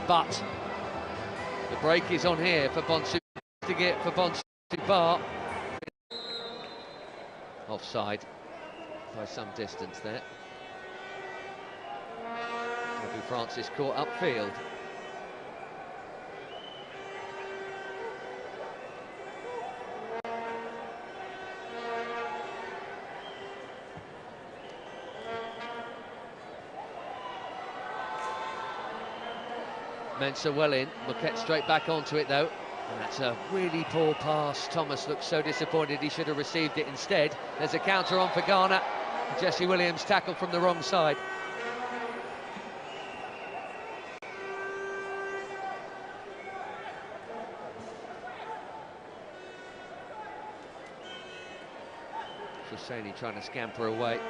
but the break is on here for Bonsu to get for Bonsu Bar. Offside by some distance there. Bobby Francis caught upfield. Mensah well in, Marquette straight back onto it though, and that's a really poor pass. Thomas looks so disappointed, he should have received it instead. There's a counter on for Ghana. Jesse Williams tackled from the wrong side. Husseini trying to scamper away.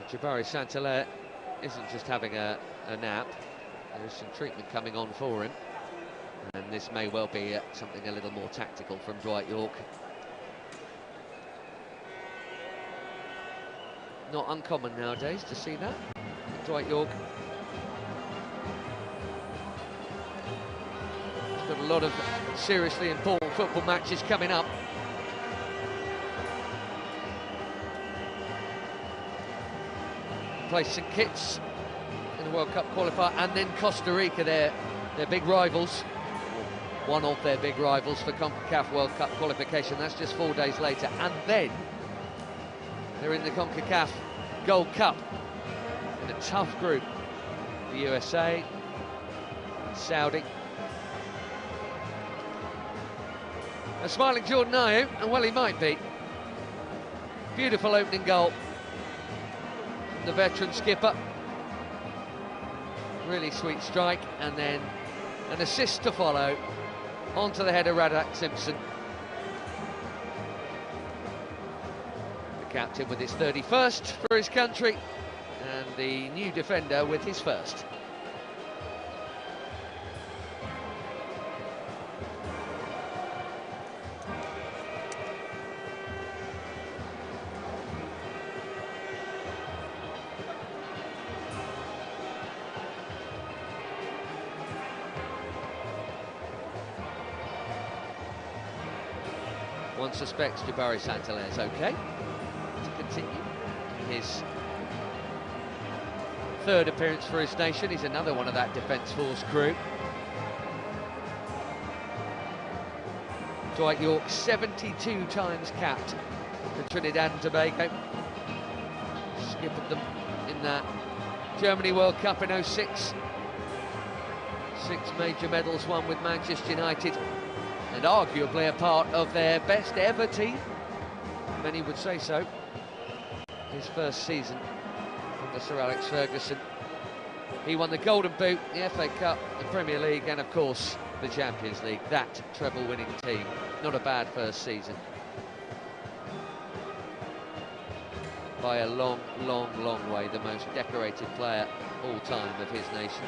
Jabari Saint-Hilaire isn't just having a nap. There's some treatment coming on for him, and this may well be something a little more tactical from Dwight Yorke. Not uncommon nowadays to see that. Dwight Yorke has got a lot of seriously important football matches coming up. Play St Kitts in the World Cup qualifier, and then Costa Rica, their big rivals, one of their big rivals for CONCACAF World Cup qualification. That's just 4 days later, and then they're in the CONCACAF Gold Cup in a tough group. The USA, Saudi. A smiling Jordan Ayew, and well he might be. Beautiful opening goal. The veteran skipper, really sweet strike, and then an assist to follow onto the head of Radak Simpson. The captain with his 31st for his country, and the new defender with his first. One suspects Jabari Saint-Hilaire is okay to continue his third appearance for his nation. He's another one of that defence force crew. Dwight Yorke, 72 times capped for Trinidad and Tobago. Skippered them in that Germany World Cup in '06. 6 major medals won with Manchester United, and arguably a part of their best ever team. Many would say so. His first season under Sir Alex Ferguson. He won the Golden Boot, the FA Cup, the Premier League, and of course the Champions League. That treble-winning team. Not a bad first season. By a long, long, long way, the most decorated player all time of his nation.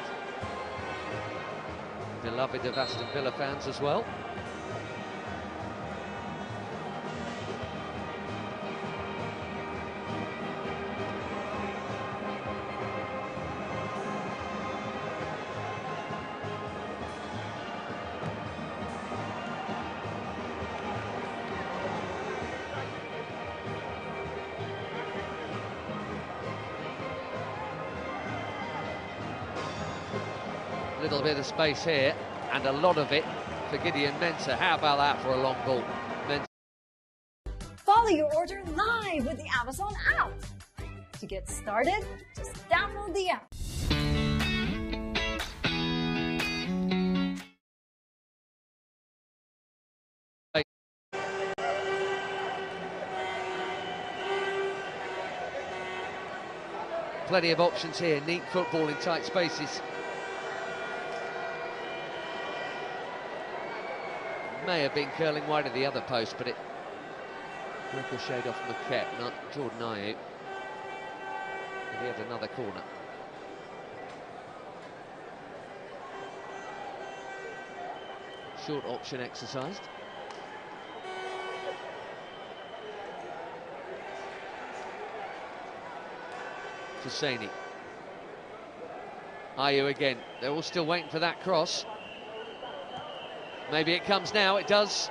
Beloved of Aston Villa fans as well. Little bit of space here, and a lot of it for Gideon Mensah. How about that for a long ball? Follow your order live with the Amazon app. To get started, just download the app. Plenty of options here, neat football in tight spaces. May have been curling wide of the other post, but it ricocheted off Marquette, not Jordan Ayew. And he had another corner. Short option exercised. Husseini. Ayew again. They're all still waiting for that cross. Maybe it comes now. It does.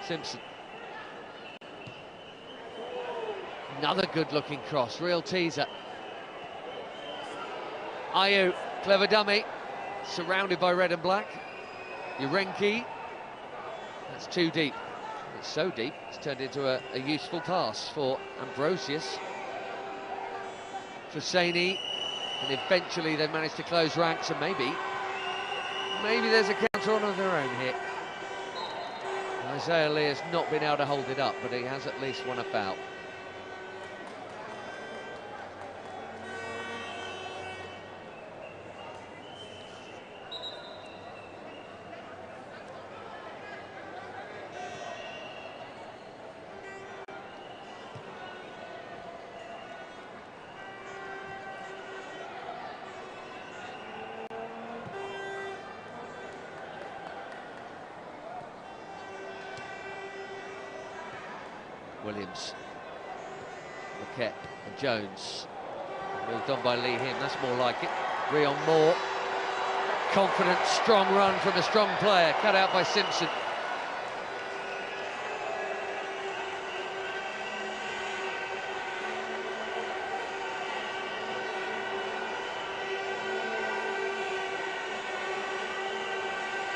Simpson. Another good-looking cross. Real teaser. Ayew, clever dummy. Surrounded by red and black. Urenki. That's too deep. It's so deep, it's turned into a useful pass for Ambrosius. Husseini, and eventually they managed to close ranks, and maybe there's a counter on of their own here. Isaiah Lee has not been able to hold it up, but he has at least won a foul. Williams, Marquette and Jones. Moved on by Lee Him, that's more like it. Rion Moore. Confident, strong run from a strong player, cut out by Simpson.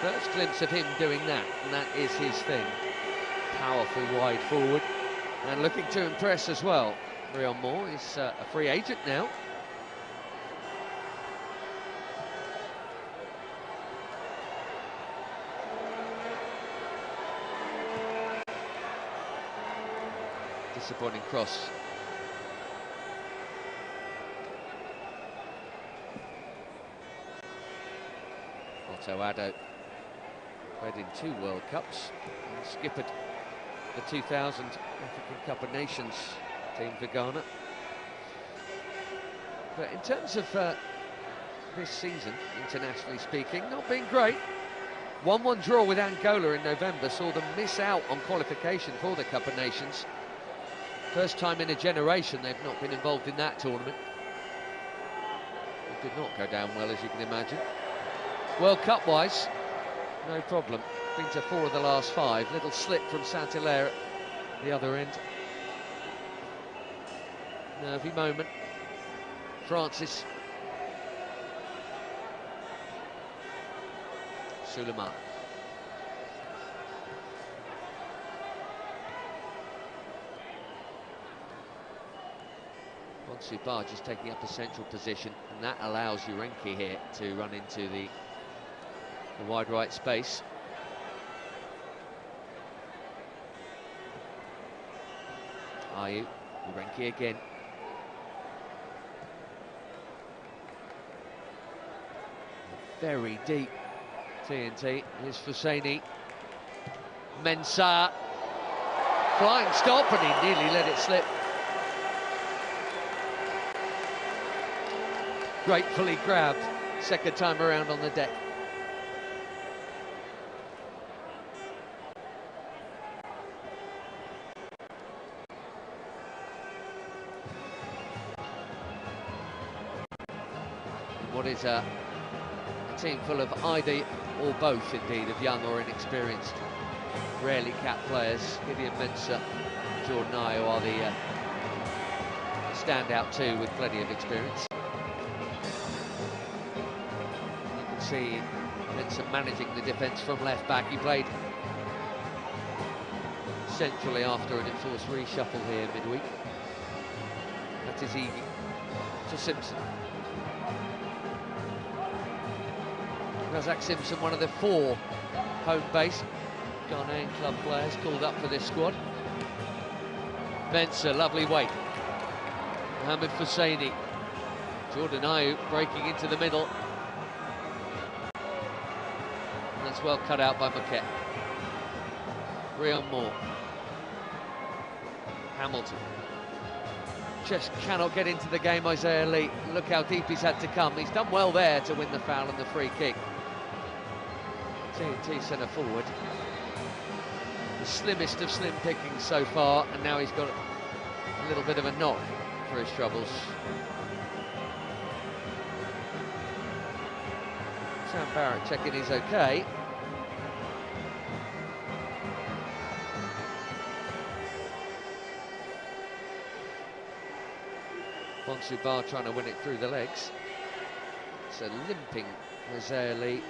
First glimpse of him doing that, and that is his thing. Powerful wide forward. And looking to impress as well. Rion Moore is a free agent now. Disappointing cross. Otto Addo played in 2 World Cups and skippered the 2000 African Cup of Nations team for Ghana. But in terms of this season, internationally speaking, not been great. 1-1 draw with Angola in November saw them miss out on qualification for the Cup of Nations. First time in a generation they've not been involved in that tournament. It did not go down well, as you can imagine. World Cup-wise, no problem. Been to 4 of the last 5. Little slip from Saint-Hilaire at the other end. Nervy moment. Francis. Suleiman. Bonsubar just taking up a central position, and that allows Urenki here to run into the wide right space. Ayew, Urenki again. Very deep TNT. Here's Husseini. Mensah. Flying stop, and he nearly let it slip. Gratefully grabbed, second time around on the deck. What is a team full of either or both, indeed, of young or inexperienced, rarely capped players. Gideon Mensah, Jordan Ayew are the standout two with plenty of experience. You can see Mensah managing the defence from left back. He played centrally after an enforced reshuffle here midweek. That is Iggy to Simpson. Razak Simpson, one of the 4 home-based Ghanaian club players called up for this squad. Mensah, lovely weight. Mohamed Husseini. Jordan Ayew breaking into the middle. And that's well cut out by Marquette. Rion Moore. Hamilton. Just cannot get into the game, Isaiah Lee. Look how deep he's had to come. He's done well there to win the foul and the free kick. TNT centre forward. slimmest of slim pickings so far, and now he's got a little bit of a knock for his troubles. Sam Barrett checking he's okay. Bonsu Bar trying to win it through the legs. It's a limping Isaiah Lee,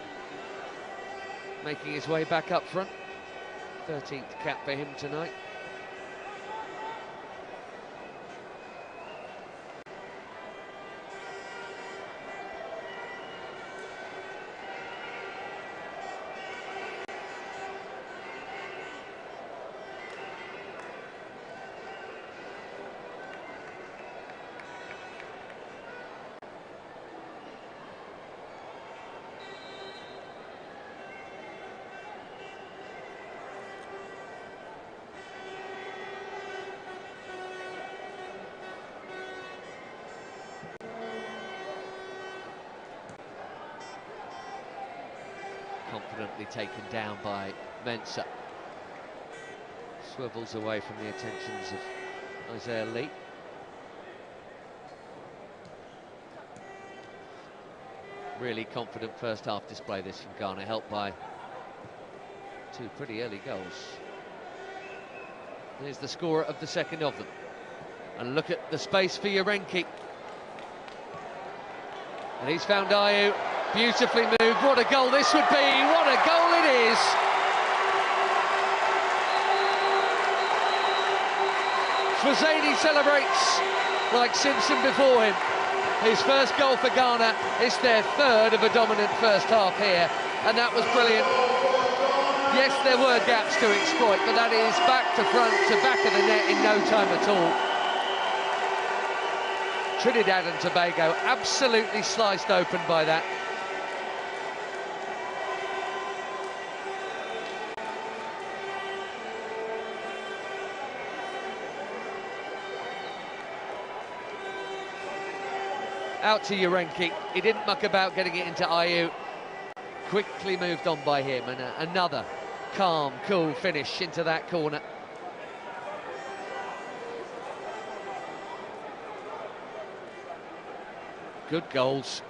making his way back up front. 13th cap for him tonight. Confidently taken down by Mensah. Swivels away from the attentions of Isaiah Lee. Really confident first half display this from Ghana, helped by two pretty early goals. Here's the scorer of the second of them. And look at the space for Yarenki. And he's found Ayew. Beautifully moved. What a goal this would be. What a goal it is. Fazani celebrates like Simpson before him. His first goal for Ghana. It's their third of a dominant first half here, and that was brilliant. Yes, there were gaps to exploit, but that is back to front to back of the net in no time at all. Trinidad and Tobago absolutely sliced open by that. Out to Yarenki. He didn't muck about getting it into Ayew. Quickly moved on by him, and another calm, cool finish into that corner. Good goals.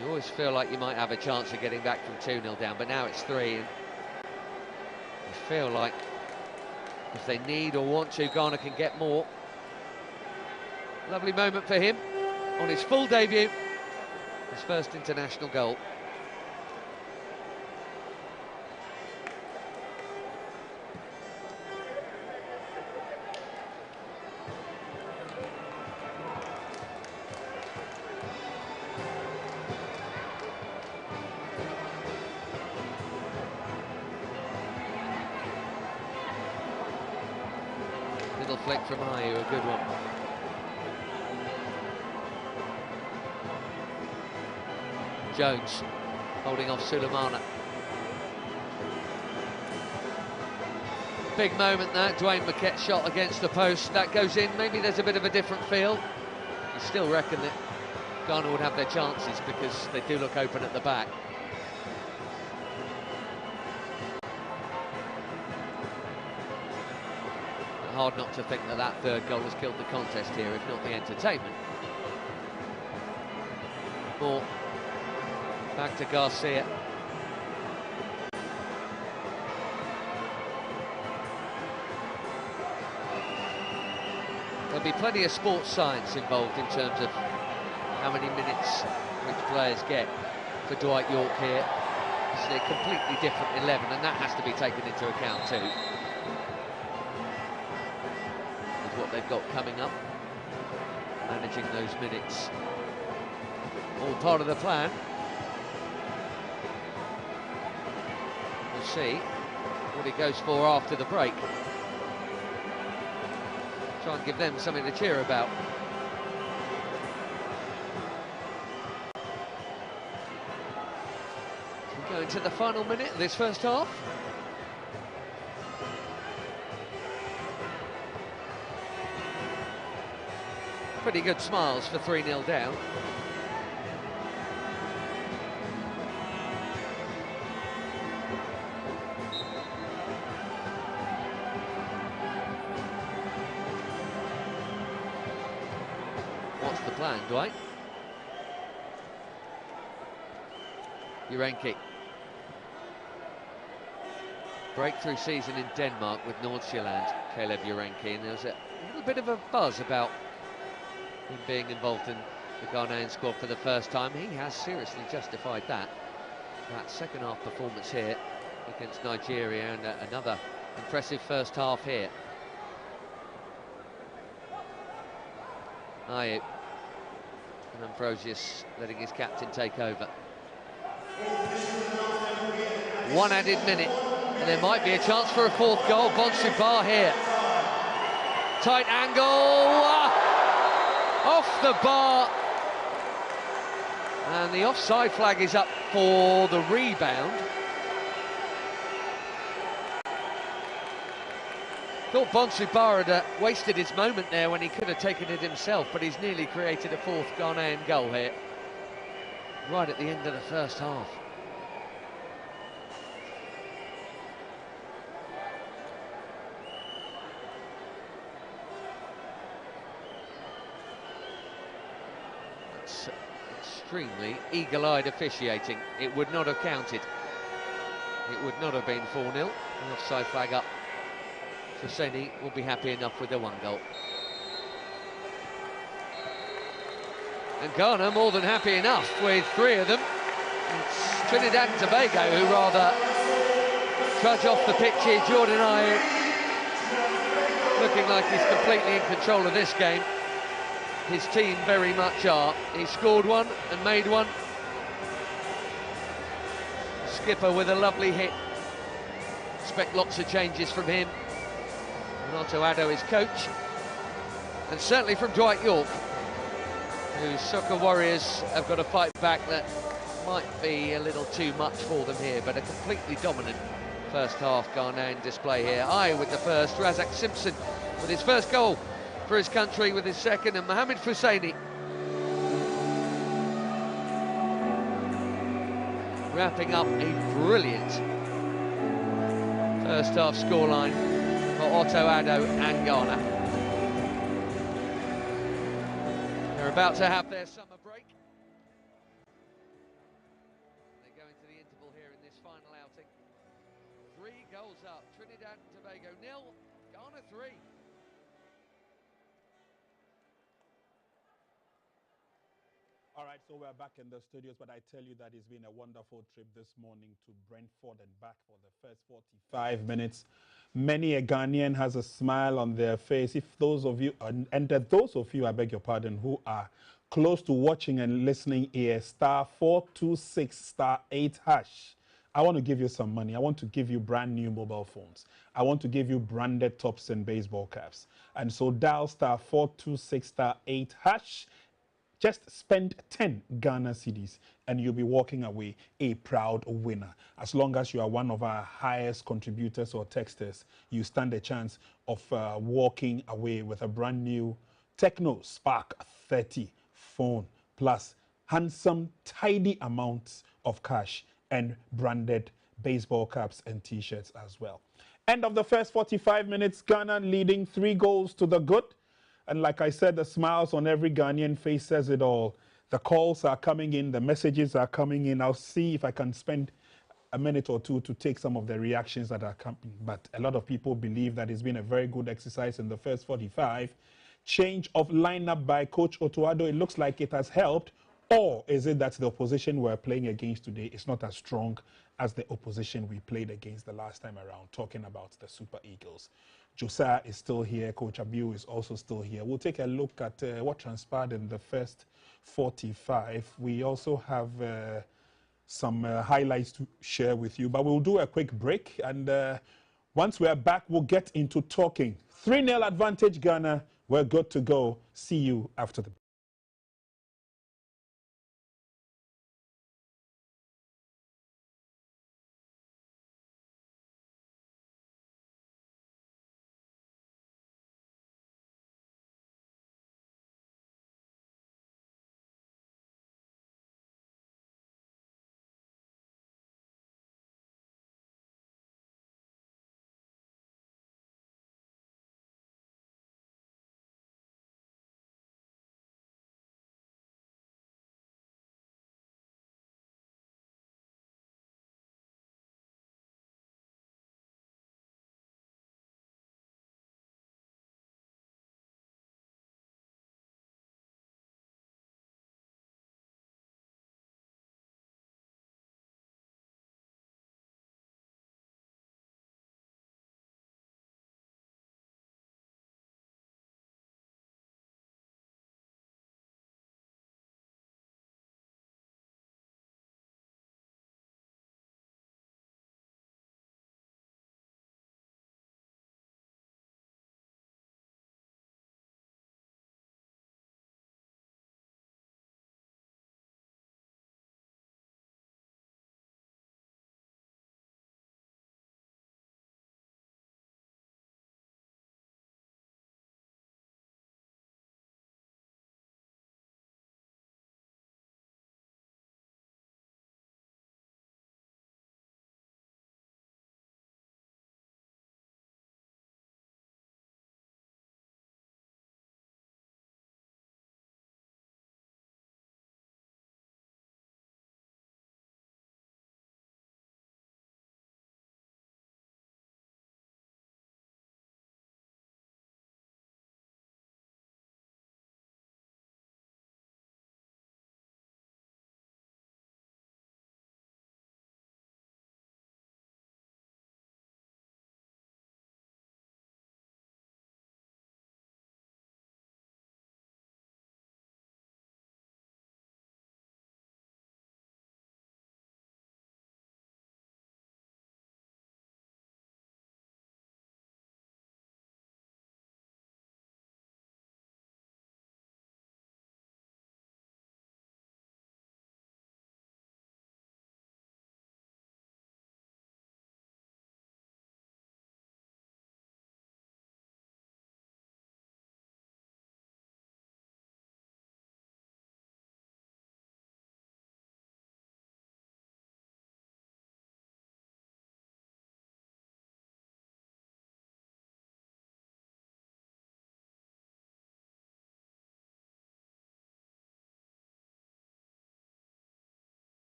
You always feel like you might have a chance of getting back from 2-0 down, but now it's 3, and you feel like if they need or want to, Ghana can get more. Lovely moment for him on his full debut, his first international goal. Little flick from Ayew, a good one. Jones holding off Sulemana. Big moment that, Dwayne Marquette's shot against the post. That goes in, maybe there's a bit of a different feel. You still reckon that Ghana would have their chances because they do look open at the back. Hard not to think that that third goal has killed the contest here, if not the entertainment. More back to Garcia. There'll be plenty of sports science involved in terms of how many minutes which players get for Dwight Yorke here. It's a completely different 11, and that has to be taken into account too. What they've got coming up, managing those minutes, all part of the plan. We'll see what he goes for after the break. Try and give them something to cheer about. We're going to the final minute of this first half. Pretty good smiles for 3-0 down. the plan, Dwight. Urenki. Breakthrough season in Denmark with Nordsjælland, Caleb Urenki, and there was a little bit of a buzz about him being involved in the Ghanaian squad for the first time. He has seriously justified that. That second half performance here against Nigeria, and another impressive first half here. Ayew and Ambrosius letting his captain take over. One added minute, and there might be a chance for a fourth goal. Bonsubar here. Tight angle, off the bar. And the offside flag is up for the rebound. Thought Bonsubar had wasted his moment there when he could have taken it himself, but he's nearly created a fourth Ghanaian goal here, right at the end of the first half. That's extremely eagle-eyed officiating. It would not have counted. It would not have been 4-0. The offside flag up. Fuseni will be happy enough with the one goal. And Ghana more than happy enough with 3 of them. It's Trinidad and Tobago who rather trudge off the pitch here. Jordan Ayew looking like he's completely in control of this game. His team very much are. He scored one and made one. Skipper with a lovely hit. Expect lots of changes from him. Renato Addo is coach, and certainly from Dwight York, whose soccer warriors have got a fight back that might be a little too much for them here, but a completely dominant first half Ghanaian display here. Ayew with the first, Razak Simpson with his first goal for his country with his second, and Mohamed Fuseni wrapping up a brilliant first half scoreline for Otto Addo and Ghana. They're about to have their summer break. They go into the interval here in this final outing. 3 goals up, Trinidad and Tobago 0, Ghana 3. All right, so we're back in the studios, but I tell you that it's been a wonderful trip this morning to Brentford and back for the first 45 minutes. Many a Ghanaian has a smile on their face. If those of you, those of you, I beg your pardon, who are close to watching and listening here, *426 *8#. I want to give you some money. I want to give you brand new mobile phones. I want to give you branded tops and baseball caps. And so dial *426 *8#. Just spend 10 Ghana cedis and you'll be walking away a proud winner. As long as you are one of our highest contributors or texters, you stand a chance of walking away with a brand new Techno Spark 30 phone, plus handsome, tidy amounts of cash and branded baseball caps and t-shirts as well. End of the first 45 minutes, Ghana leading 3 goals to the good. And like I said, the smiles on every Ghanaian face says it all. The calls are coming in, the messages are coming in. I'll see if I can spend a minute or two to take some of the reactions that are coming. But a lot of people believe that it's been a very good exercise in the first 45. Change of lineup by Coach Otuado, it looks like it has helped. Or is it that the opposition we're playing against today is not as strong as the opposition we played against the last time around, talking about the Super Eagles? Josiah is still here. Coach Abiu is also still here. We'll take a look at what transpired in the first 45. We also have some highlights to share with you, but we'll do a quick break. And once we're back, we'll get into talking. 3-0 advantage, Ghana. We're good to go. See you after the break.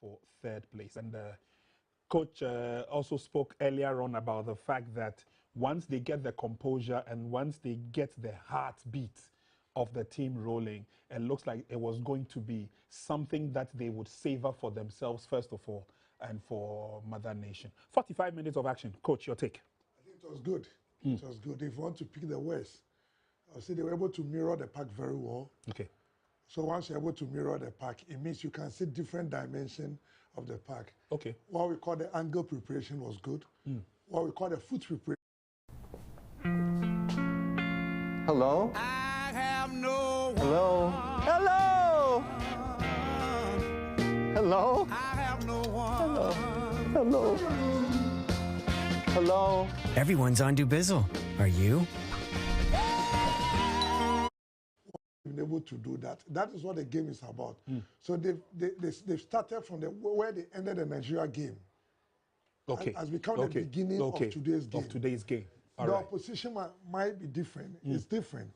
for third place. And coach also spoke earlier on about the fact that once they get the composure and once they get the heartbeat of the team rolling, it looks like it was going to be something that they would savor for themselves, first of all, and for Mother Nation. 45 minutes of action. Coach, your take. I think it was good. It was good. If you want to pick the worst, I'll say they were able to mirror the pack very well. Okay. So once you're able to mirror the pack, it means you can see different dimensions of the pack. Okay. What we call the angle preparation was good. What we call the foot preparation. Hello? I have no Hello? Hello? Hello? I have no one. Hello? Hello? Everyone's on Dubizzle. Are you? Been able to do that. That is what the game is about. So they've started from where they ended the Nigeria game. Okay. Has become the beginning of today's game. All the right. opposition might be different. It's different.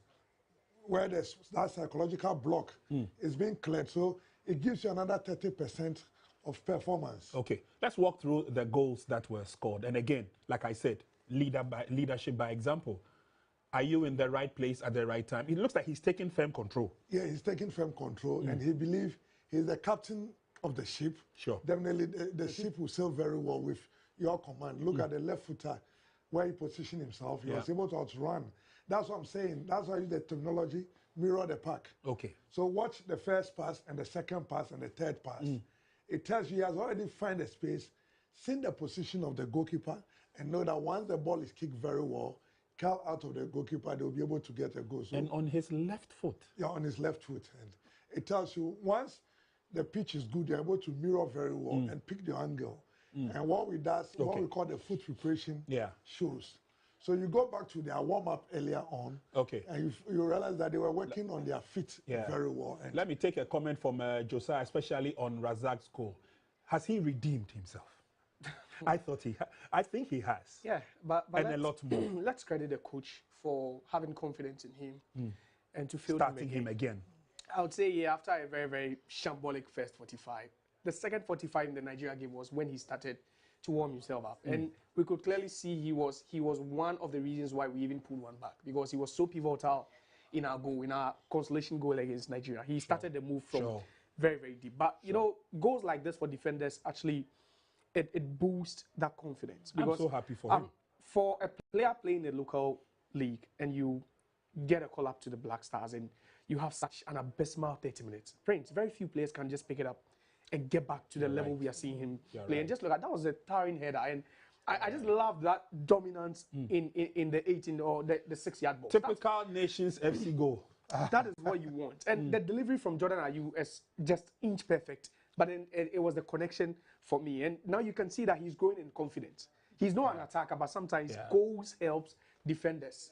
Where there's that psychological block is being cleared. So it gives you another 30% of performance. Okay. Let's walk through the goals that were scored. And again, like I said, leadership by example. Are you in the right place at the right time? It looks like he's taking firm control. Yeah, he's taking firm control, and he believes he's the captain of the ship. Sure. Definitely, the ship will sail very well with your command. Look at the left footer, where he positioned himself. He was able to outrun. That's what I'm saying. That's why I use the technology, mirror the pack. Okay. So watch the first pass and the second pass and the third pass. It tells you he has already found the space, seen the position of the goalkeeper, and know that once the ball is kicked very well, out of the goalkeeper, they'll be able to get a goal. So, And on his left foot. yeah, on his left foot. And it tells you once the pitch is good, you're able to mirror very well and pick the angle. And what we call the foot preparation shows. So you go back to their warm-up earlier on, and you realize that they were working on their feet very well. And let me take a comment from Josiah, especially on Razak's goal. Has he redeemed himself? I think he has. Yeah, but and a lot more. Let's credit the coach for having confidence in him and to field starting him again. I would say, after a very, very shambolic first 45. The second 45 in the Nigeria game was when he started to warm himself up. And we could clearly see he was one of the reasons why we even pulled one back, because he was so pivotal in our goal, in our consolation goal against Nigeria. He started the move from very, very deep. But, you know, goals like this for defenders actually, it boosts that confidence. Because, I'm so happy for him. For a player playing a local league and you get a call up to the Black Stars and you have such an abysmal 30 minutes. Prince, very few players can just pick it up and get back to the level we are seeing him play. And just look at that was a towering header. And I just love that dominance in the 18 or the 6-yard box. Typical Nations FC goal. That is what you want. And the delivery from Jordan Ayew is just inch perfect. But then it was the connection for me. And now you can see that he's growing in confidence. He's not an attacker, but sometimes goals helps defenders,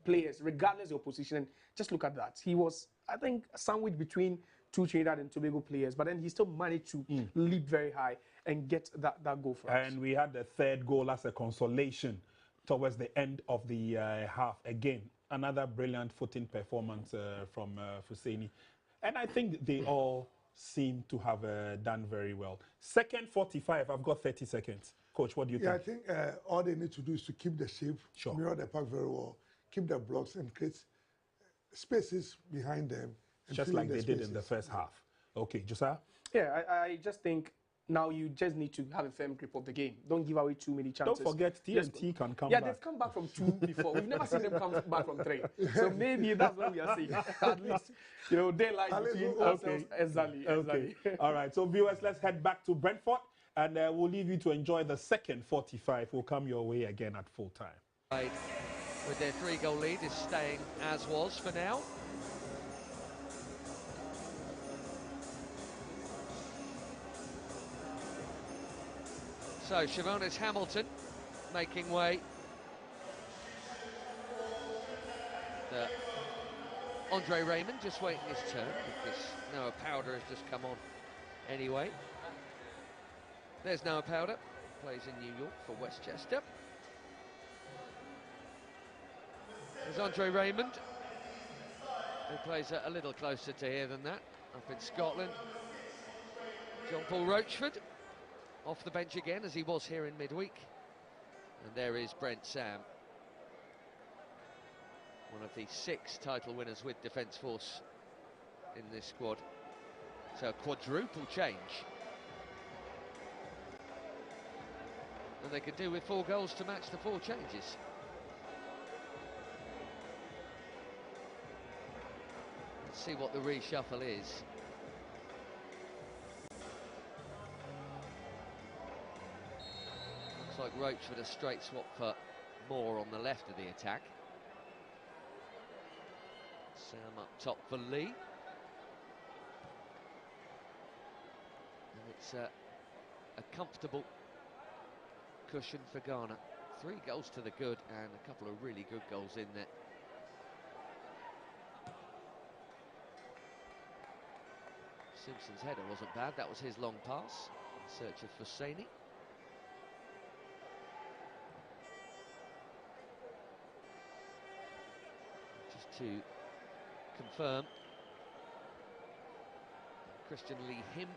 players, regardless of position. And just look at that. He was, I think, sandwiched between two Trinidad and Tobago players, but then he still managed to leap very high and get that goal for us. And we had the third goal as a consolation towards the end of the half. Again, another brilliant footing performance from Fuseni. And I think they all seem to have done very well. Second 45, I've got 30 seconds. Coach, what do you think? I think all they need to do is to keep the shape, mirror the pack very well, keep the blocks and create spaces behind them. Just like they did in the first half. Okay, Josiah? Yeah, I just think now you just need to have a firm grip of the game. Don't give away too many chances. Don't forget TNT can come back. Yeah, they've come back from 2 before. We've never seen them come back from 3. So maybe that's what we are seeing. At least, daylight between ourselves. Exactly. All right, so viewers, let's head back to Brentford, and we'll leave you to enjoy the second 45. Will come your way again at full time. Right. With their 3-goal lead is staying as was for now. So Siobhan's Hamilton making way. Andre Raymond just waiting his turn because Noah Powder has just come on anyway. There's Noah Powder, plays in New York for Westchester. There's Andre Raymond, who plays a little closer to here than that, up in Scotland. John-Paul Roachford off the bench again, as he was here in midweek. And there is Brent Sam, one of the 6 title winners with Defence Force in this squad. So a quadruple change. And they could do with 4 goals to match the 4 changes. Let's see what the reshuffle is. Looks like Roachford a straight swap for Moore on the left of the attack. Sam up top for Lee. And it's a comfortable cushion for Ghana. 3 goals to the good and a couple of really good goals in there. Simpson's header wasn't bad, that was his long pass in search of Husseini. Just to confirm, Christian Lee Him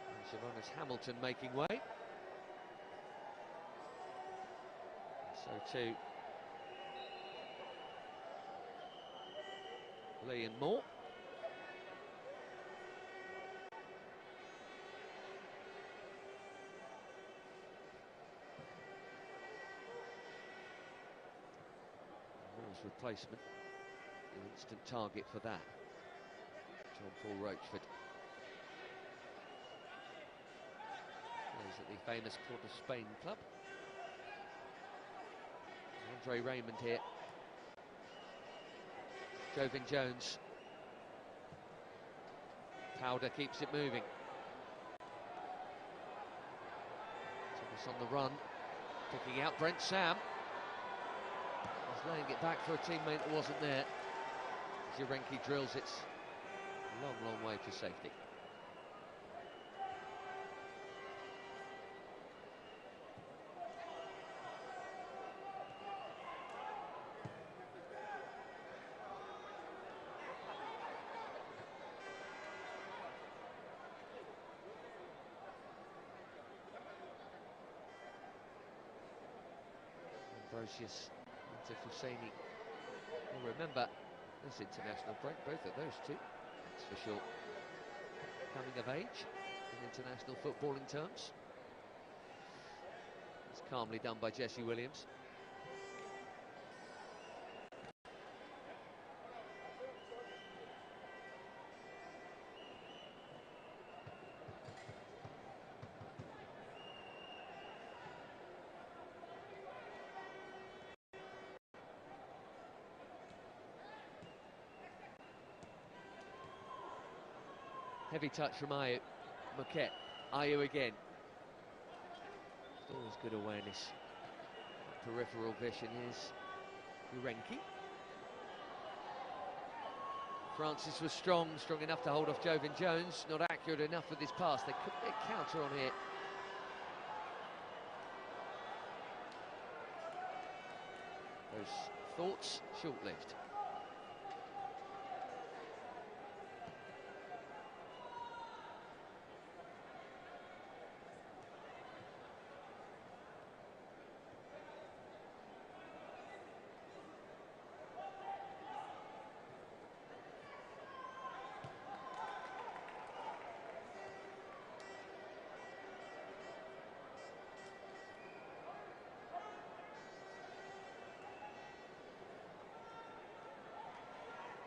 and Siobhannes Hamilton making way. So too Lee and Moore. Moore's replacement, an instant target for that. John-Paul Roachford. Plays at the famous Port of Spain club. Andre Raymond here. Jovin Jones. Powder keeps it moving. Thomas on the run, picking out Brent Sam. He's laying it back for a teammate that wasn't there. Jurenki drills it. Long, long way to safety. Ambrosius into Husseini. You'll remember this international break, both of those two, that's for sure. Coming of age in international footballing terms. It's calmly done by Jesse Williams. Heavy touch from Ayew. Marquette. Ayew again. Always good awareness. Peripheral vision is Jurenki. Francis was strong enough to hold off Jovin Jones. Not accurate enough with his pass. They couldn't get counter on here. Those thoughts short-lived.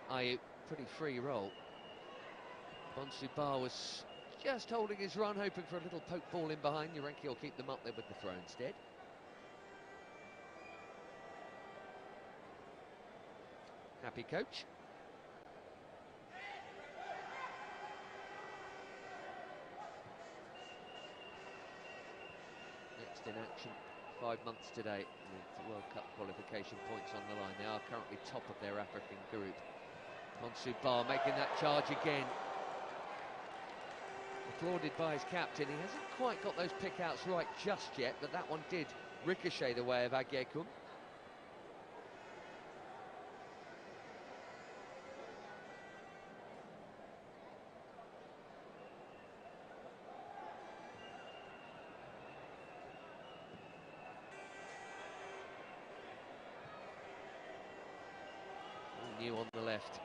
Ayew, pretty free roll. Bonsu Ba was just holding his run, hoping for a little poke ball in behind. Jurenki will keep them up there with the throw instead. Happy coach. Next in action, 5 months today, with World Cup qualification points on the line. They are currently top of their African group. Bonsu Ba making that charge again. Applauded by his captain. He hasn't quite got those pick-outs right just yet, but that one did ricochet the way of Agyekum. new on the left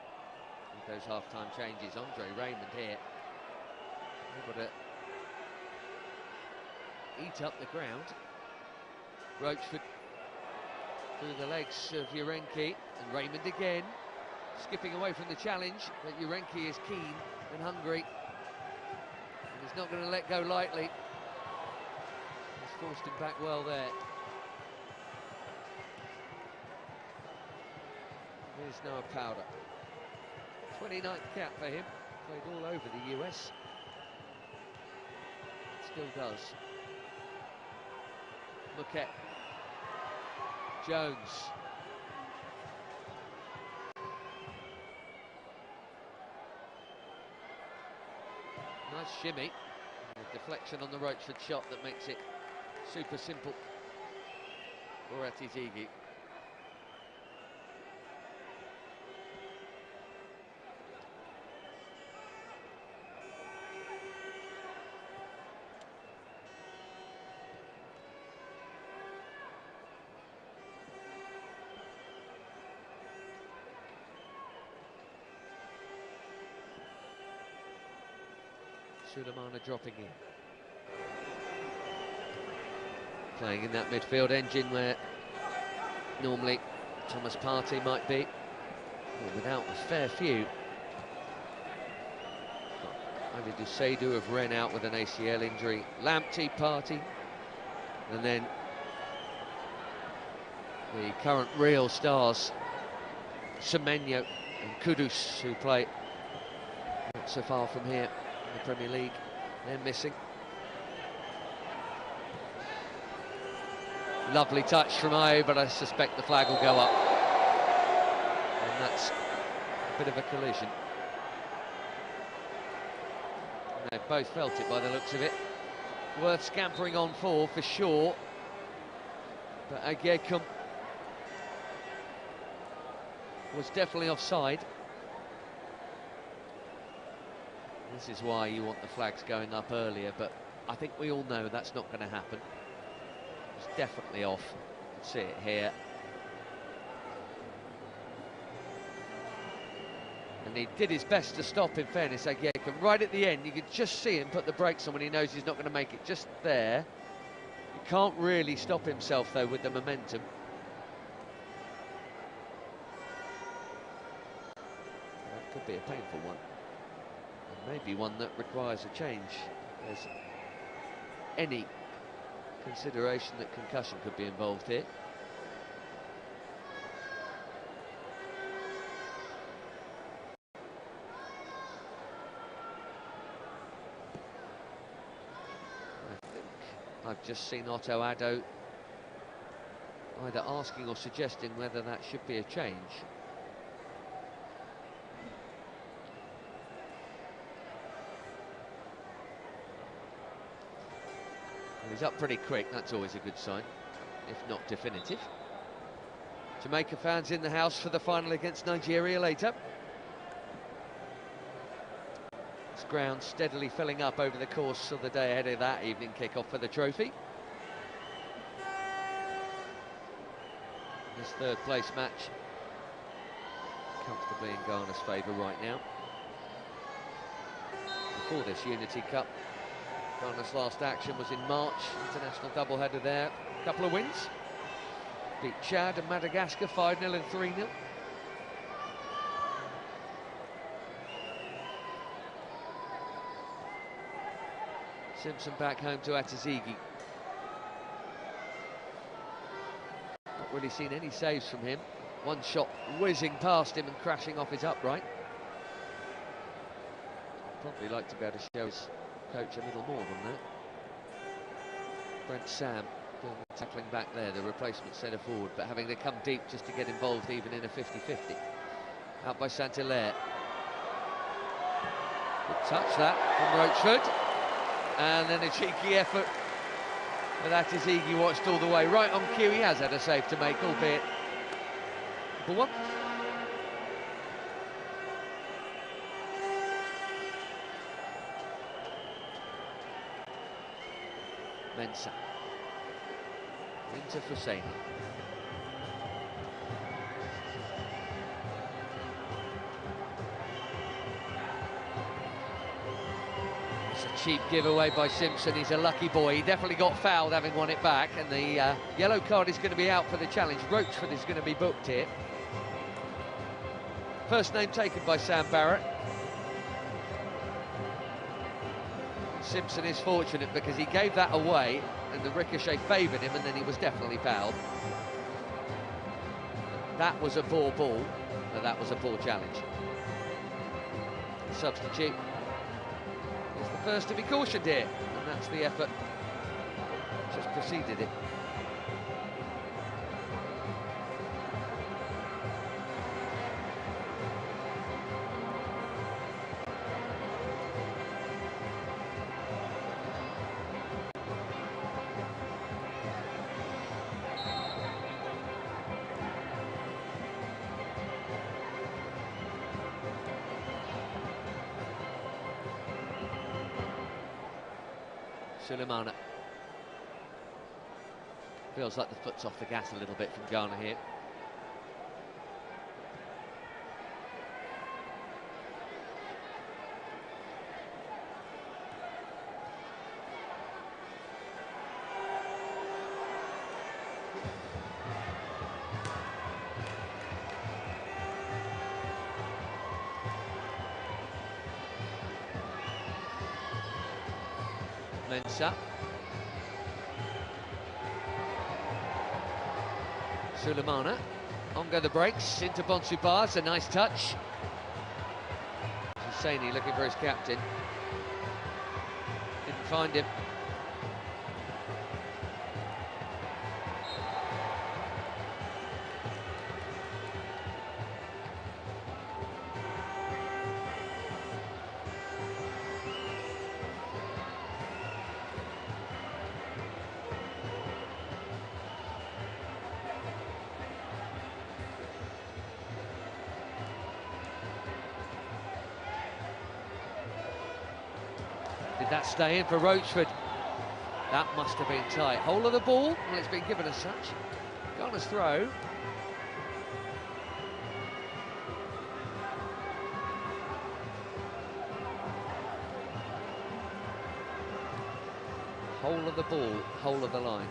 with those half-time changes. Andre Raymond here, able to eat up the ground. Roachford through the legs of Urenki, and Raymond again, skipping away from the challenge, but Urenki is keen and hungry, and he's not going to let go lightly. He's forced him back well there. Here's Noah Powder. 29th cap for him, played all over the US. Still does. Muket. Jones. Nice shimmy. A deflection on the Roachford shot that makes it super simple for Atizigi. Sulemana dropping in. Playing in that midfield engine where normally Thomas Partey might be. Well, without a fair few. Ali Duseidu of Rennes out with an ACL injury. Lamptey, Partey. And then the current real stars, Semenyo and Kudus, who play not so far from here in the Premier League. They're missing. Lovely touch from Aye, but I suspect the flag will go up. And that's a bit of a collision. And they've both felt it by the looks of it. Worth scampering on for sure. But Agekum was definitely offside. This is why you want the flags going up earlier, but I think we all know that's not going to happen. It's definitely off. You can see it here. And he did his best to stop, in fairness, Agekum. Right at the end, you could just see him put the brakes on when he knows he's not going to make it. Just there. He can't really stop himself, though, with the momentum. That could be a painful one. Maybe one that requires a change. There's any consideration that concussion could be involved here. I think I've just seen Otto Addo either asking or suggesting whether that should be a change. He's up pretty quick, that's always a good sign, if not definitive. Jamaica fans in the house for the final against Nigeria later. This ground steadily filling up over the course of the day ahead of that evening kick-off for the trophy. This third place match comfortably in Ghana's favour right now. Before this Unity Cup, Ghana's last action was in March, international doubleheader there. A couple of wins. Beat Chad and Madagascar 5-0 and 3-0. Simpson back home to Atizigi. Not really seen any saves from him. One shot whizzing past him and crashing off his upright. Probably like to be able to show his coach a little more than that. Brent Sam doing the tackling back there, the replacement centre forward, but having to come deep just to get involved even in a 50-50. Out by Saint-Hilaire. Good touch that from Roachford. And then a cheeky effort. But Atizigi watched all the way. Right on cue, he has had a save to make, albeit for one. Mensah into Fuseni. cheap giveaway by Simpson. He's a lucky boy. He definitely got fouled having won it back, and the yellow card is going to be out for the challenge. Roachford is going to be booked here. First name taken by Sam Barrett. Simpson is fortunate because he gave that away and the ricochet favoured him, and then he was definitely fouled. That was a poor ball, and that was a poor challenge. The substitute is the first to be cautioned here, and that's the effort just preceded it. Sulemana. Feels like the foot's off the gas a little bit from Ghana here. Mensah. Sulemana. On go the breaks into Bonsubars. A nice touch. Husseini looking for his captain. Didn't find him. Did that stay in for Roachford? That must have been tight. Whole of the ball? Well, it's been given as such. Ghana's throw. Whole of the ball, whole of the line.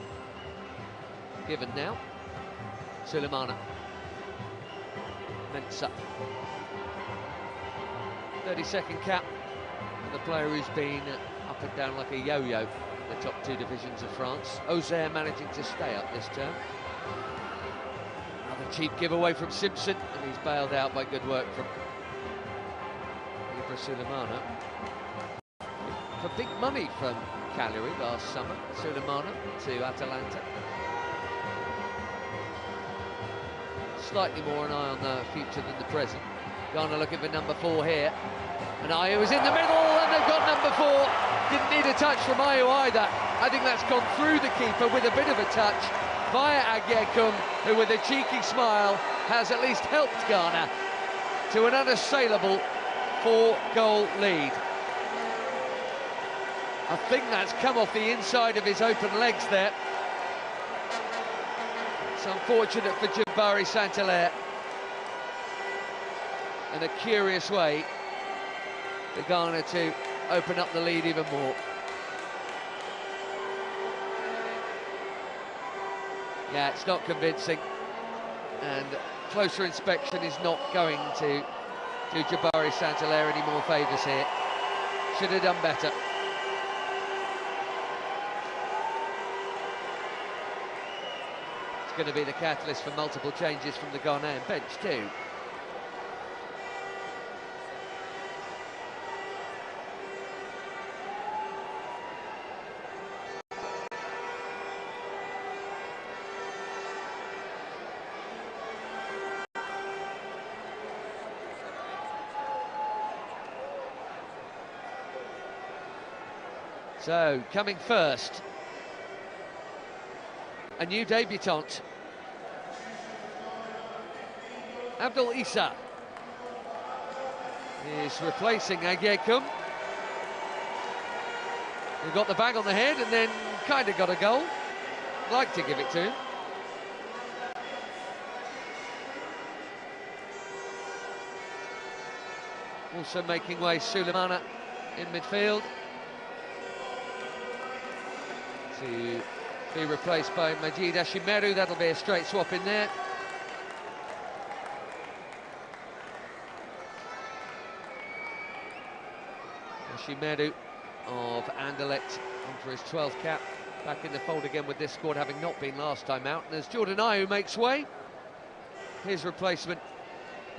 Given now. Sulemana. Mensah. 30-second cap. The player who's been up and down like a yo-yo in the top two divisions of France. Auxerre managing to stay up this term. Another cheap giveaway from Simpson, and he's bailed out by good work from Ibra Sulemana. For big money from Cagliari last summer, Sulemana to Atalanta. Slightly more an eye on the future than the present. Ghana looking for number 4 here. And Ayew was in the middle, and they've got number 4. Didn't need a touch from Ayew either. I think that's gone through the keeper with a bit of a touch via Agyekum, who with a cheeky smile has at least helped Ghana to an unassailable 4-goal lead. I think that's come off the inside of his open legs there. It's unfortunate for Jabari Saint-Hilaire. In a curious way, for Ghana to open up the lead even more. Yeah, it's not convincing, and closer inspection is not going to do Jabari Saint-Hilaire any more favours here. Should have done better. It's going to be the catalyst for multiple changes from the Ghanaian bench too. So, coming first, a new debutant, Abdul Issa is replacing Agyekum, who got the bang on the head and then kind of got a goal. Like to give it to him. Also making way Sulemana in midfield. to be replaced by Majid Ashimeru. That'll be a straight swap in there. Ashimeru of Anderlecht on for his 12th cap. Back in the fold again with this squad, having not been last time out. And as Jordan Ayew makes way, his replacement,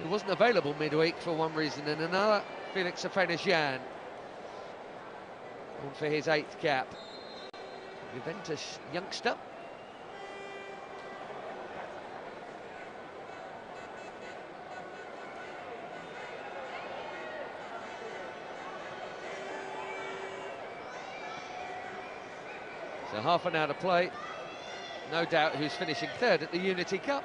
who wasn't available midweek for one reason and another, Felix Afena-Gyan, on for his 8th cap. Juventus youngster. So half an hour to play. No doubt who's finishing third at the Unity Cup.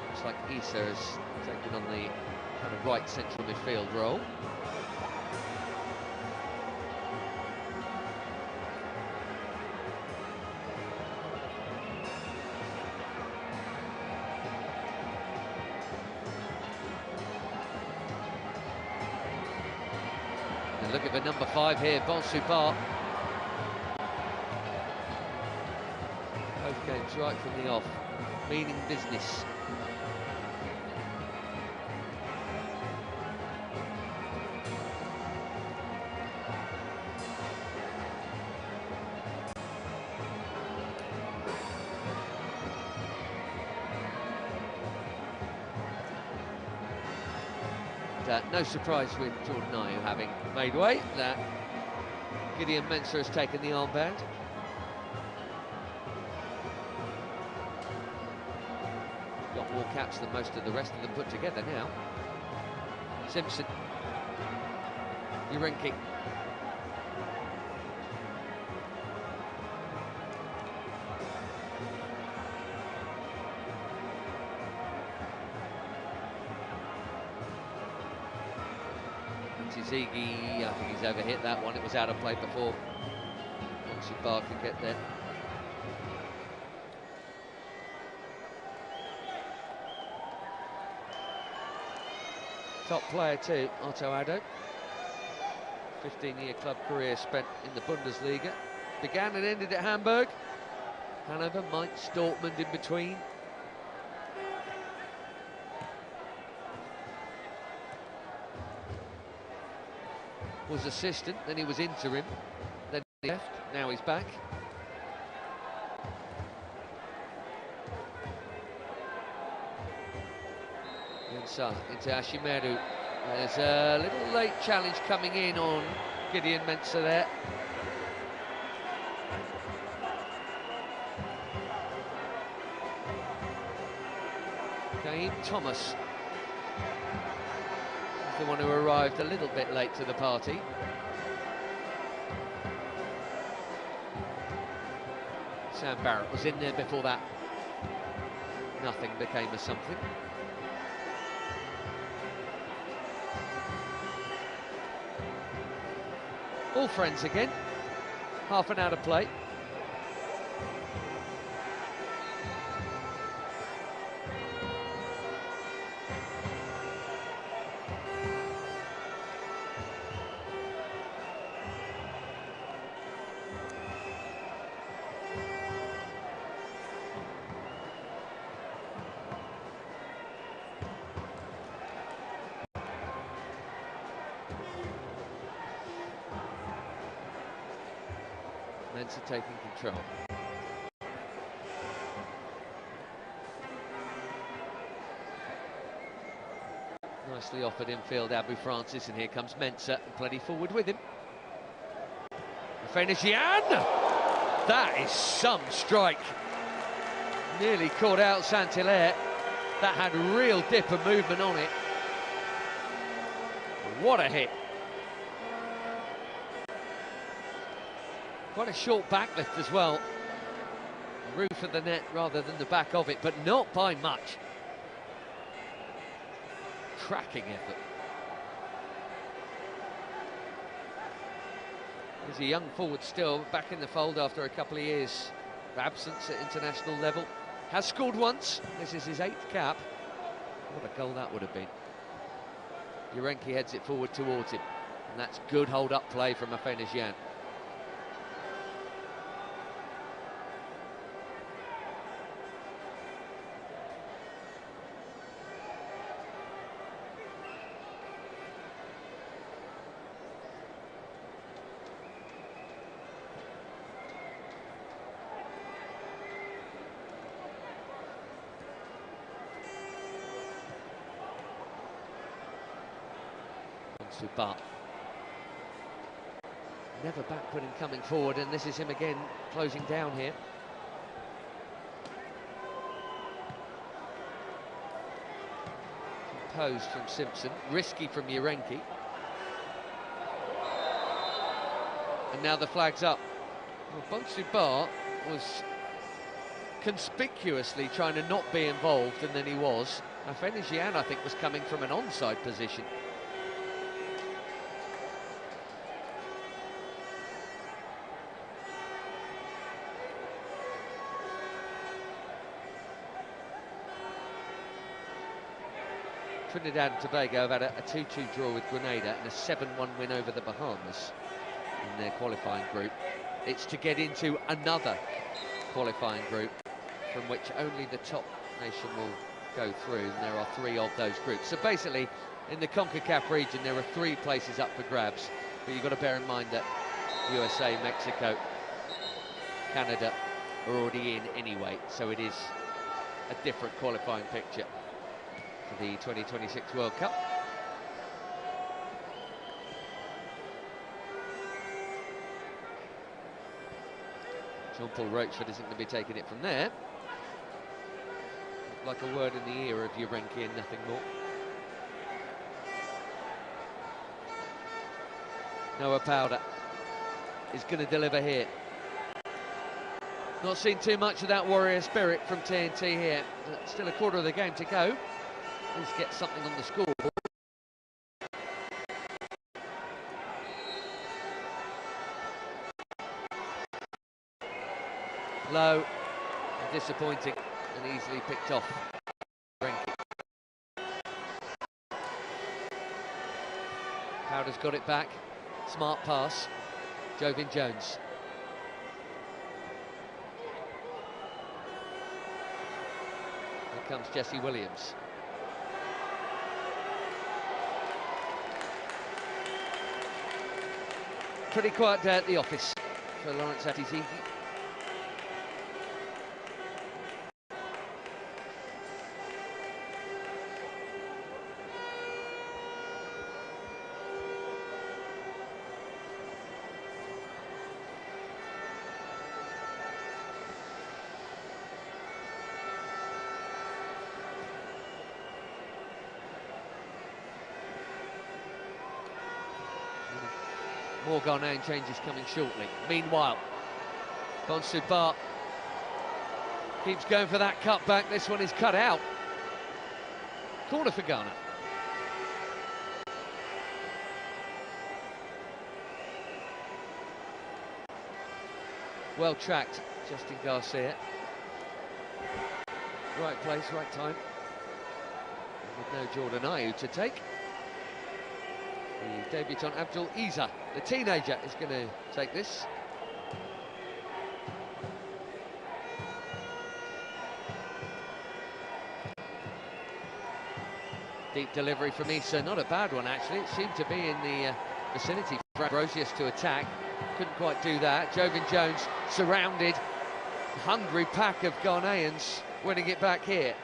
Looks like Issa has taken on the kind of right central midfield role. Look at the number 5 here, Bonsu Ba. Both games right from the off, meaning business. No surprise with Jordan Ayew having made way, that Gideon Mensah has taken the armband. Got more caps than most of the rest of them put together now. Simpson, Urenki. Ziggy, I think he's overhit that one. It was out of play before. Bonsu Ba can get there. Top player too, Otto Addo. 15-year club career spent in the Bundesliga. Began and ended at Hamburg. Hanover, Mainz, Dortmund in between. Was assistant, then he was interim, then he left, now he's back. Inside, into Ashimeru. There's a little late challenge coming in on Gideon Mensah there. Kaim Thomas, the one who arrived a little bit late to the party. Sam Barrett was in there before that. Nothing became a something. All friends again. Half an hour to play. Mensah taking control. Nicely offered infield, Abu Francis, and here comes Mensah, and plenty forward with him. Afena-Gyan! That is some strike. Nearly caught out Saint-Hilaire. That had real dip and movement on it. What a hit. Quite a short backlift as well. Roof of the net rather than the back of it, but not by much. Cracking effort. He's a young forward still, back in the fold after a couple of years of absence at international level. Has scored once. This is his 8th cap. What a goal that would have been. Urenki heads it forward towards him, and that's good hold-up play from Afenician. Subat. Never backward and coming forward, and this is him again closing down here. Composed from Simpson, risky from Urenki. And now the flag's up. Well, Bonsubat was conspicuously trying to not be involved, and then he was. Afenician, I think, was coming from an onside position. Trinidad and Tobago have had a 2-2 draw with Grenada and a 7-1 win over the Bahamas in their qualifying group. It's to get into another qualifying group from which only the top nation will go through, and there are 3 of those groups. So basically, in the CONCACAF region, there are 3 places up for grabs, but you've got to bear in mind that USA, Mexico, Canada are already in anyway, so it is a different qualifying picture for the 2026 World Cup. Jean-Paul Rochford isn't going to be taking it from there. Like a word in the ear of Urenki and nothing more. Noah Powder is going to deliver here. Not seen too much of that warrior spirit from TNT here. Still a quarter of the game to go. Let's get something on the scoreboard. Low, and disappointing, and easily picked off. Powder's got it back. Smart pass. Jovin Jones. Here comes Jesse Williams. Pretty quiet day at the office for Lawrence Atizigi. More Ghanaian changes coming shortly. Meanwhile, Bonsubat keeps going for that cutback. This one is cut out. Corner for Ghana. Well tracked, Justin Garcia. Right place, right time. With no Jordan Ayew to take. The debutant Abdul Isa, the teenager, is going to take this. Deep delivery from Isa, not a bad one actually. It seemed to be in the vicinity for Ambrosius to attack. Couldn't quite do that. Jovin Jones surrounded. Hungry pack of Ghanaians winning it back here.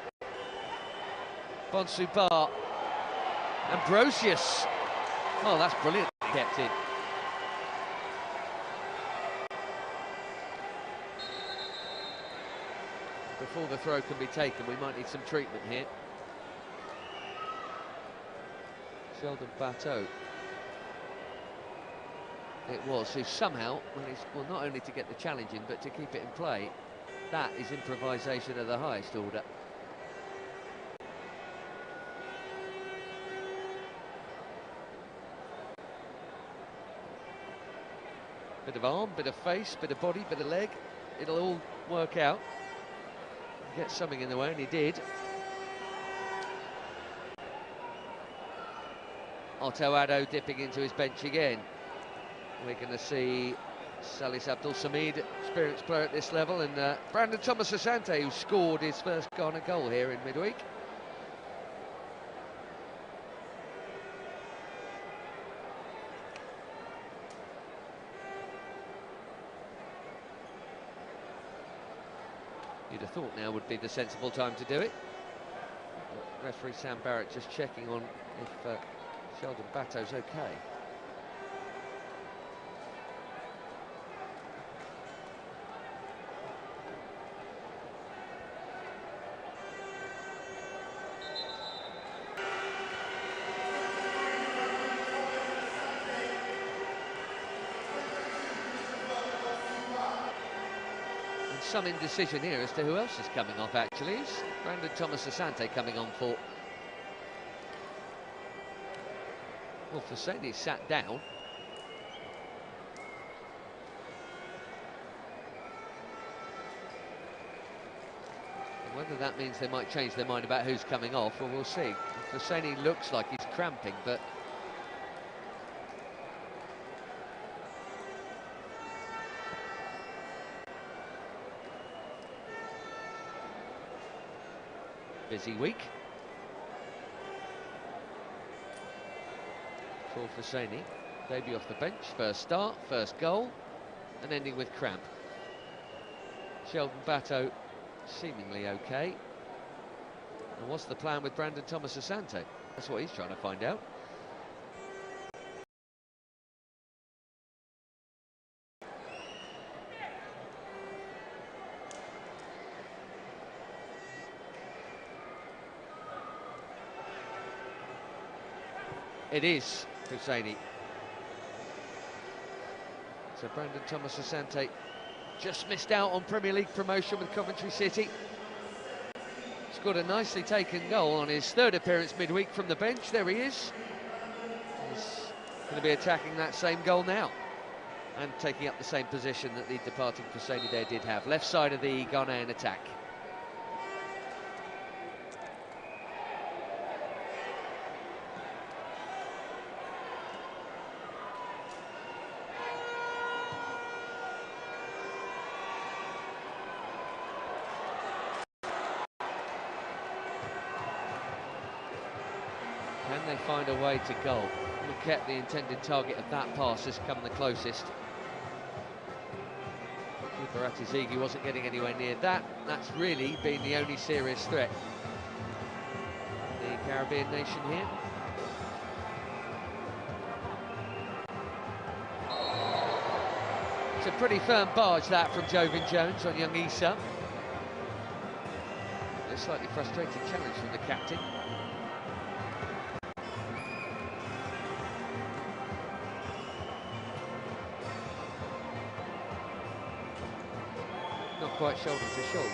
Bonsubat. Ambrosius. Oh, that's brilliant. Kept in. Before the throw can be taken, we might need some treatment here. Sheldon Bateau. It was, who somehow managed, well, not only to get the challenge in, but to keep it in play. That is improvisation of the highest order. Bit of arm, bit of face, bit of body, bit of leg. It'll all work out. Get something in the way, and he did. Otto Addo dipping into his bench again. We're going to see Salis Abdul Samid, experienced player at this level, and Brandon Thomas Asante, who scored his first Ghana goal here in midweek. You'd have thought now would be the sensible time to do it. But referee Sam Barrett just checking on if Sheldon Batto's okay. Some indecision here as to who else is coming off, actually. Is Brandon Thomas Asante coming on for? Well, Fosseini sat down. And whether that means they might change their mind about who's coming off, well, we'll see. Fosseini looks like he's cramping, but busy week for Fosseini. Debut off the bench, first start, first goal, and ending with cramp. Sheldon Batto seemingly okay. And what's the plan with Brandon Thomas Asante? That's what he's trying to find out. It is Fosseini. So Brandon Thomas Asante just missed out on Premier League promotion with Coventry City. Scored a nicely taken goal on his third appearance midweek from the bench. There he is. He's going to be attacking that same goal now and taking up the same position that the departing Fosseini there did have. Left side of the Ghanaian attack. Can they find a way to goal? Look at the intended target of that pass has come the closest. Keeper Atizigi wasn't getting anywhere near that. That's really been the only serious threat. The Caribbean nation here. It's a pretty firm barge that from Jovin Jones on young Issa. A slightly frustrating challenge from the captain. Not quite shoulder to shoulder.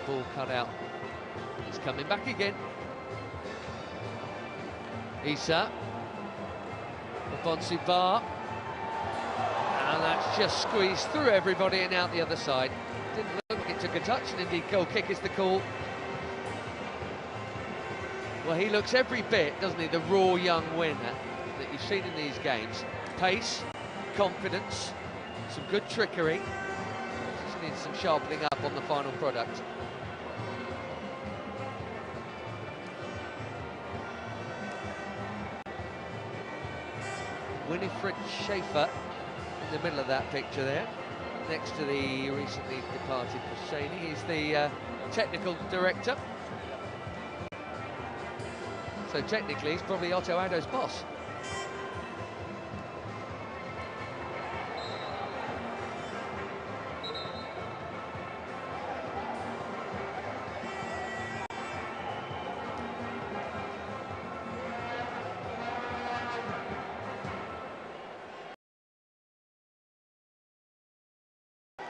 Ball cut out. He's coming back again. Issa. Bonsu Bar. And that's just squeezed through everybody and out the other side. Didn't look like it took a touch, and indeed goal kick is the call. Well, he looks every bit, doesn't he, the raw young winner that you've seen in these games. Pace, confidence, some good trickery. Just needs some sharpening up on the final product. Winifred Schaefer in the middle of that picture there, next to the recently departed Fosseini. He's the technical director. So technically he's probably Otto Addo's boss.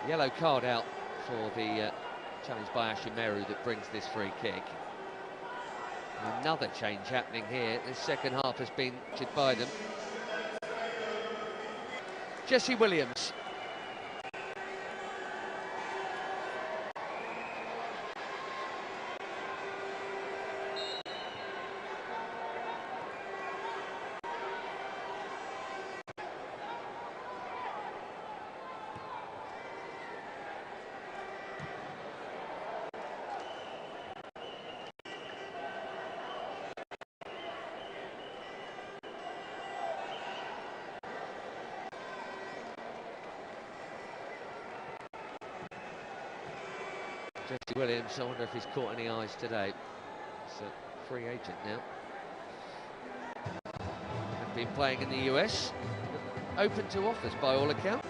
Yellow card out for the challenge by Ashimeru that brings this free kick. Another change happening here. The second half has been chid by them. Jesse Williams. Jesse Williams, I wonder if he's caught any eyes today. He's a free agent now. Had been playing in the US, open to offers by all accounts.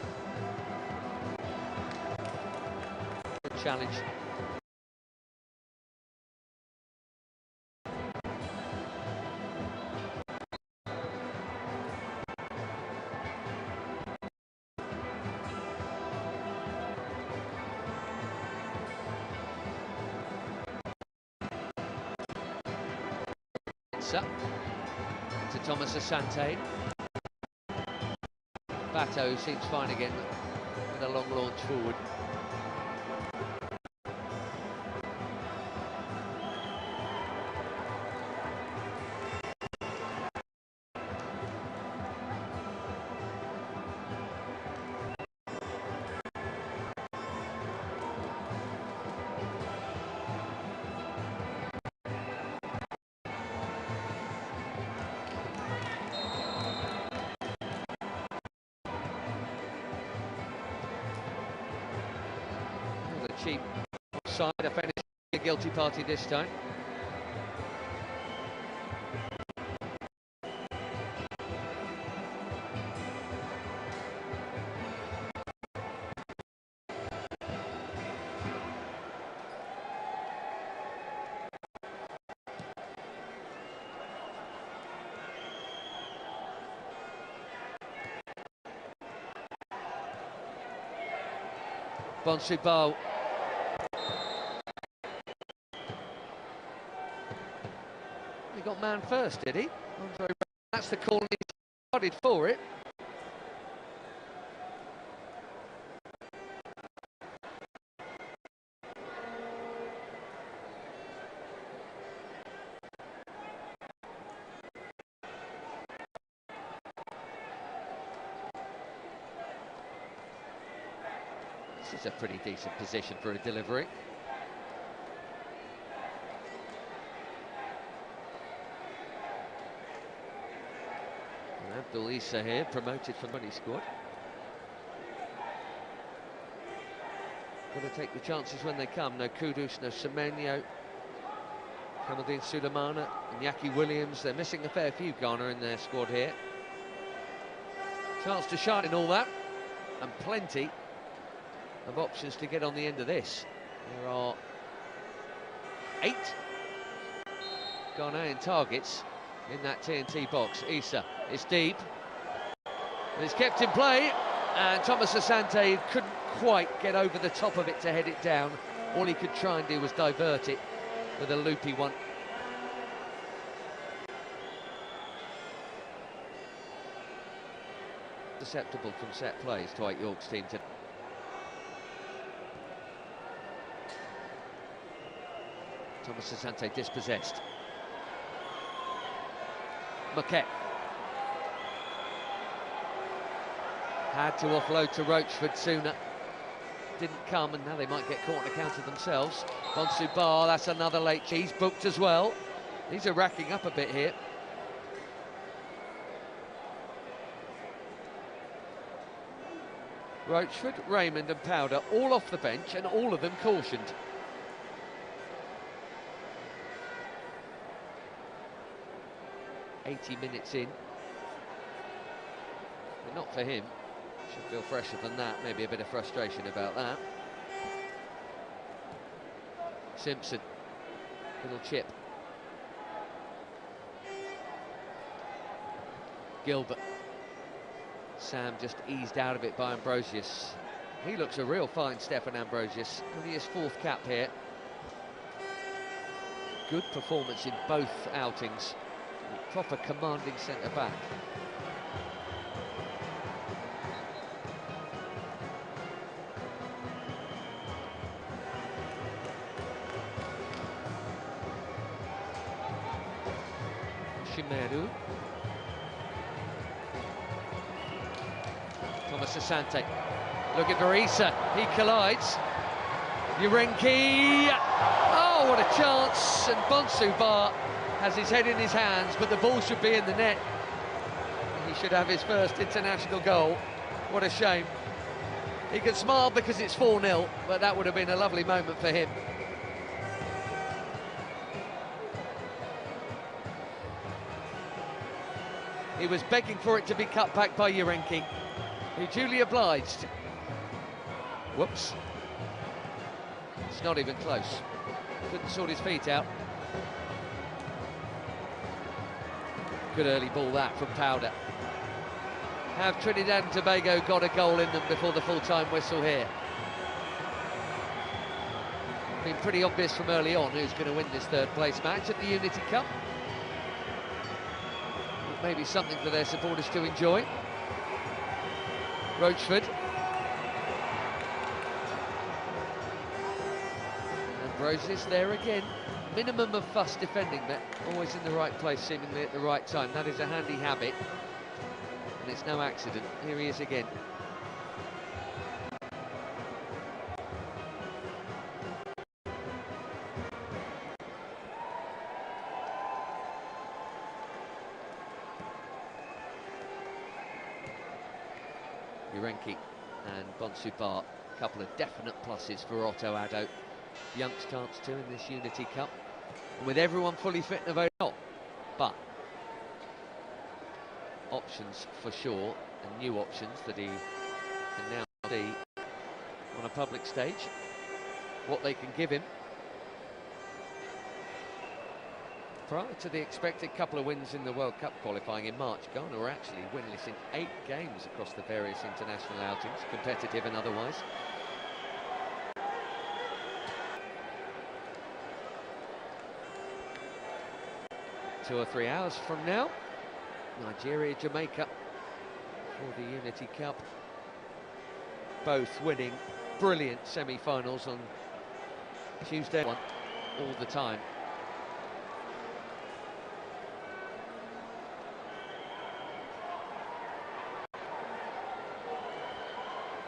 Good challenge. To Thomas Asante. Bato seems fine again with a long launch forward. Cheap side, offended a guilty party this time. Bonsubal. He got man first, did he? That's the call, and he started for it. This is a pretty decent position for a delivery. Abdul Issa here, promoted from money squad. Got to take the chances when they come. No Kudus, no Semenyo, Kamaldeen Sulemana, Iñaki Williams. They're missing a fair few, Ghana, in their squad here. Chance to shine in all that, and plenty of options to get on the end of this. There are 8 Ghanaian targets in that TNT box. Issa, it's deep, and it's kept in play, and Thomas Asante couldn't quite get over the top of it to head it down. All he could try and do was divert it with a loopy one. Susceptible from set plays, Dwight York's team today. Thomas Asante dispossessed. Maquette had to offload to Roachford sooner. Didn't come, and now they might get caught on account of themselves. Bonsubal, that's another late. He's booked as well. These are racking up a bit here. Roachford, Raymond and Powder all off the bench, and all of them cautioned. "80 minutes in, but not for him. Should feel fresher than that. Maybe a bit of frustration about that. Simpson, little chip. Gilbert. Sam just eased out of it by Ambrosius. He looks a real fine, Stefan Ambrosius. Only his 4th cap here. Good performance in both outings. Proper commanding centre-back. Shimeru. Thomas Asante. Looking for Issa. He collides. Urenki. Oh, what a chance. And Bonsu Bar has his head in his hands, but the ball should be in the net. He should have his first international goal. What a shame. He can smile because it's 4-0, but that would have been a lovely moment for him. He was begging for it to be cut back by Urenki, who duly obliged. Whoops. It's not even close. Couldn't sort his feet out. Good early ball that from Powder. Have Trinidad and Tobago got a goal in them before the full-time whistle here? Been pretty obvious from early on who's going to win this 3rd place match at the Unity Cup. Maybe something for their supporters to enjoy. Roachford. Ambrosius there again. Minimum of fuss defending, but always in the right place, seemingly at the right time. That is a handy habit, and it's no accident. Here he is again. Urenki and Bonsu Bar, a couple of definite pluses for Otto Addo. Young's chance too in this Unity Cup. And with everyone fully fit and available, but options for sure, and new options that he can now see on a public stage, what they can give him. Prior to the expected couple of wins in the World Cup qualifying in March, Ghana were actually winless in 8 games across the various international outings, competitive and otherwise. 2 or 3 hours from now, Nigeria, Jamaica for the Unity Cup. Both winning brilliant semi-finals on Tuesday, all the time.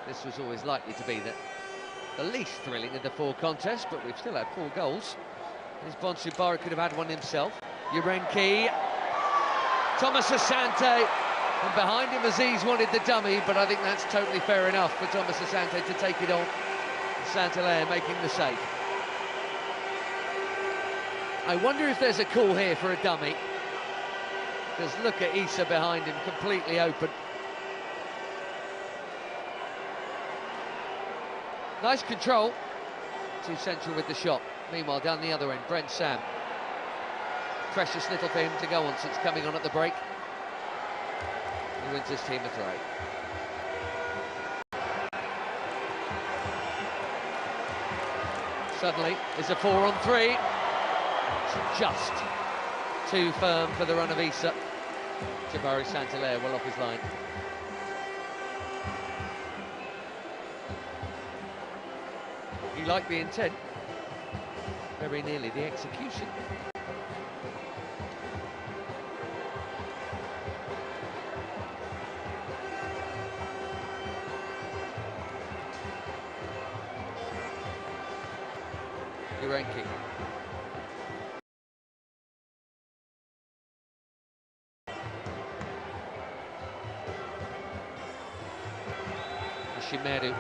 This was always likely to be the least thrilling of the 4 contests, but we've still had 4 goals. There's Bonsu Bar, could have had one himself. Urenki, Thomas Asante, and behind him Aziz wanted the dummy, but I think that's totally fair enough for Thomas Asante to take it on. Saint-Hilaire making the save. I wonder if there's a call here for a dummy, because look at Issa behind him, completely open. Nice control, too central with the shot. Meanwhile, down the other end, Brent Sam. Precious little for him to go on since coming on at the break. He wins his team a throw. Suddenly, there's a 4-on-3. It's just too firm for the run of Issa. Jabari Saint-Hilaire well off his line. He liked the intent. Very nearly the execution. Urenki. Shimeru